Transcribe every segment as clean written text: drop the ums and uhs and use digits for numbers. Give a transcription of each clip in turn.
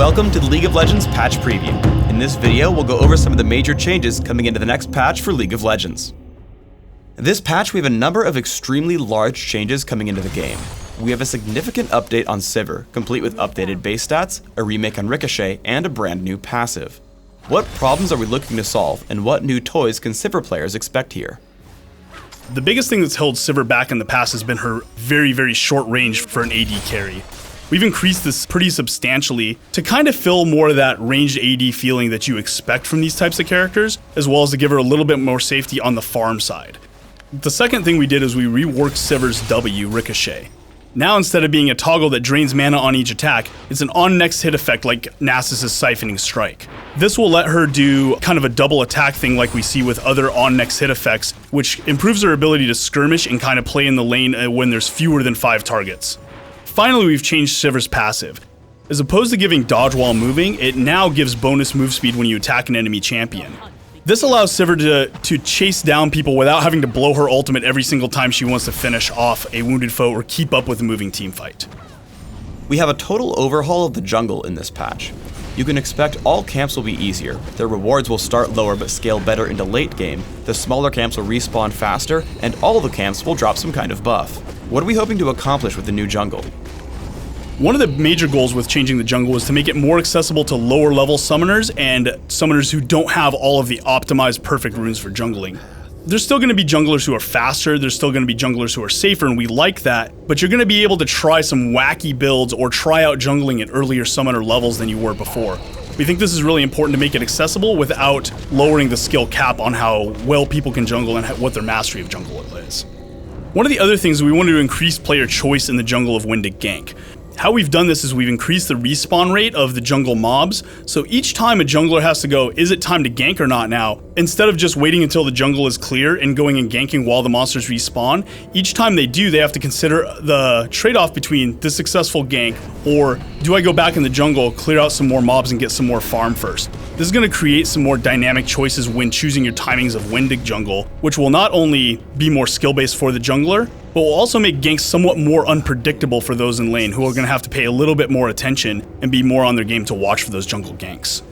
Welcome to the League of Legends patch preview. In this video, we'll go over some of the major changes coming into the next patch for League of Legends. This patch, we have a number of extremely large changes coming into the game. We have a significant update on Sivir, complete with updated base stats, a remake on Ricochet, and a brand new passive. What problems are we looking to solve, and what new toys can Sivir players expect here? The biggest thing that's held Sivir back in the past has been her very short range for an AD carry. We've increased this pretty substantially to kind of fill more of that ranged AD feeling that you expect from these types of characters, as well as to give her a little bit more safety on the farm side. The second thing we did is we reworked Sivir's W, Ricochet. Now instead of being a toggle that drains mana on each attack, it's an on next hit effect like Nasus' Siphoning Strike. This will let her do kind of a double attack thing like we see with other on next hit effects, which improves her ability to skirmish and kind of play in the lane when there's fewer than 5 targets. Finally, we've changed Sivir's passive. As opposed to giving dodge while moving, it now gives bonus move speed when you attack an enemy champion. This allows Sivir to chase down people without having to blow her ultimate every single time she wants to finish off a wounded foe or keep up with a moving team fight. We have a total overhaul of the jungle in this patch. You can expect all camps will be easier, their rewards will start lower but scale better into late game, the smaller camps will respawn faster, and all the camps will drop some kind of buff. What are we hoping to accomplish with the new jungle? One of the major goals with changing the jungle was to make it more accessible to lower level summoners and summoners who don't have all of the optimized perfect runes for jungling. There's still going to be junglers who are faster, there's still going to be junglers who are safer, and we like that, but you're going to be able to try some wacky builds or try out jungling at earlier summoner levels than you were before. We think this is really important to make it accessible without lowering the skill cap on how well people can jungle and what their mastery of jungle is. One of the other things is we wanted to increase player choice in the jungle of when to gank. How we've done this is we've increased the respawn rate of the jungle mobs, so each time a jungler has to go, is it time to gank or not now? Instead of just waiting until the jungle is clear and going and ganking while the monsters respawn, each time they do, they have to consider the trade-off between the successful gank or do I go back in the jungle, clear out some more mobs and get some more farm first? This is going to create some more dynamic choices when choosing your timings of when to jungle, which will not only be more skill-based for the jungler, but will also make ganks somewhat more unpredictable for those in lane who are going to have to pay a little bit more attention and be more on their game to watch for those jungle ganks.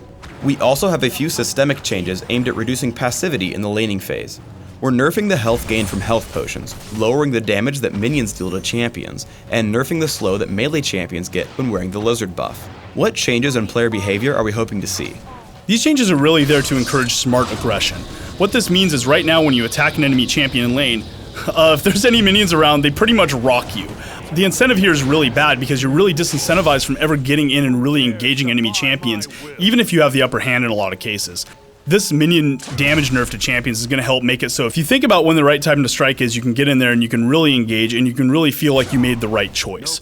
We also have a few systemic changes aimed at reducing passivity in the laning phase. We're nerfing the health gain from health potions, lowering the damage that minions deal to champions, and nerfing the slow that melee champions get when wearing the lizard buff. What changes in player behavior are we hoping to see? These changes are really there to encourage smart aggression. What this means is right now when you attack an enemy champion in lane, if there's any minions around, they pretty much rock you. The incentive here is really bad because you're really disincentivized from ever getting in and really engaging enemy champions, even if you have the upper hand in a lot of cases. This minion damage nerf to champions is going to help make it so if you think about when the right time to strike is, you can get in there and you can really engage and you can really feel like you made the right choice.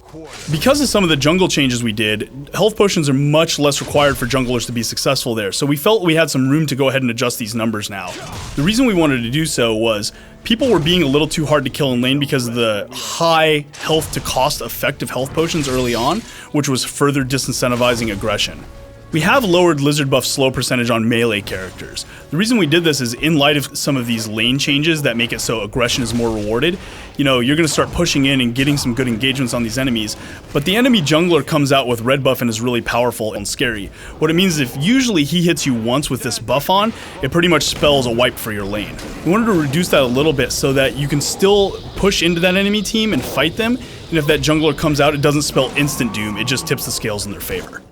Because of some of the jungle changes we did, health potions are much less required for junglers to be successful there, so we felt we had some room to go ahead and adjust these numbers now. The reason we wanted to do so was people were being a little too hard to kill in lane because of the high health to cost effective health potions early on, which was further disincentivizing aggression. We have lowered lizard buff slow percentage on melee characters. The reason we did this is in light of some of these lane changes that make it so aggression is more rewarded. You know, you're going to start pushing in and getting some good engagements on these enemies, but the enemy jungler comes out with red buff and is really powerful and scary. What it means is if usually he hits you once with this buff on, it pretty much spells a wipe for your lane. We wanted to reduce that a little bit so that you can still push into that enemy team and fight them, and if that jungler comes out, it doesn't spell instant doom, it just tips the scales in their favor.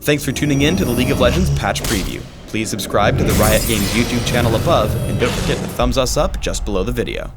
Thanks for tuning in to the League of Legends patch preview. Please subscribe to the Riot Games YouTube channel above, and don't forget to thumbs us up just below the video.